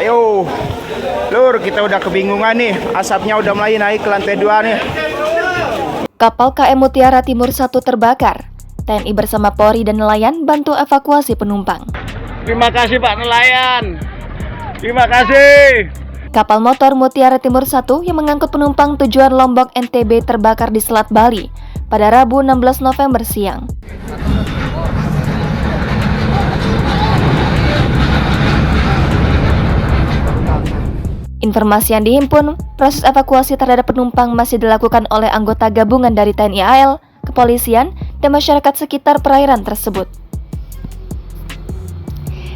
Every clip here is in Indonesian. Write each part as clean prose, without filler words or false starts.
Ayo, Lur, kita udah kebingungan nih. Asapnya udah mulai naik ke lantai 2 nih. Kapal KM Mutiara Timur 1 terbakar. TNI bersama Polri dan nelayan bantu evakuasi penumpang. Terima kasih Pak nelayan. Terima kasih. Kapal motor Mutiara Timur 1 yang mengangkut penumpang tujuan Lombok NTB terbakar di Selat Bali pada Rabu 16 November siang. Informasi yang dihimpun, proses evakuasi terhadap penumpang masih dilakukan oleh anggota gabungan dari TNI AL, kepolisian, dan masyarakat sekitar perairan tersebut.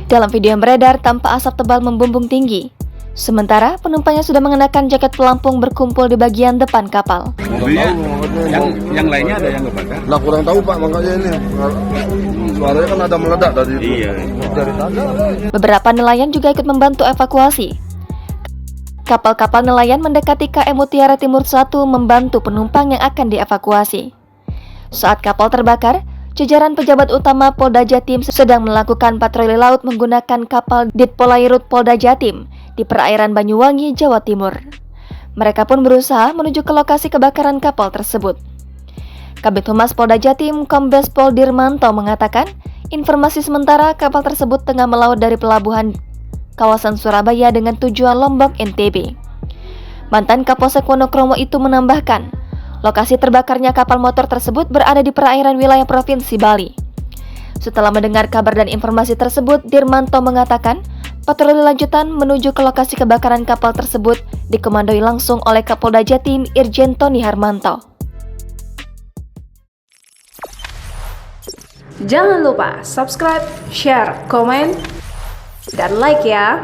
Dalam video yang beredar, tampak asap tebal membumbung tinggi. Sementara, penumpang yang sudah mengenakan jaket pelampung berkumpul di bagian depan kapal. Mobilnya, yang lainnya ada yang kebakar? Nah, kurang tahu Pak, makanya ini suaranya kan ada meledak dari tadi. Beberapa nelayan juga ikut membantu evakuasi. Kapal-kapal nelayan mendekati KM Mutiara Timur 1 membantu penumpang yang akan dievakuasi. Saat kapal terbakar, jajaran pejabat utama Polda Jatim sedang melakukan patroli laut menggunakan kapal Ditpolairut Polda Jatim di perairan Banyuwangi, Jawa Timur. Mereka pun berusaha menuju ke lokasi kebakaran kapal tersebut. Kabid Humas Polda Jatim, Kombes Pol Dirmanto mengatakan, informasi sementara kapal tersebut tengah melaut dari pelabuhan kawasan Surabaya dengan tujuan Lombok NTB. Mantan Kapolsek Wonokromo itu menambahkan, lokasi terbakarnya kapal motor tersebut berada di perairan wilayah Provinsi Bali. Setelah mendengar kabar dan informasi tersebut, Dirmanto mengatakan, patroli lanjutan menuju ke lokasi kebakaran kapal tersebut dikomandoi langsung oleh Kapolda Jatim Irjen Tony Harmanto. Jangan lupa subscribe, share, komen, dan like ya.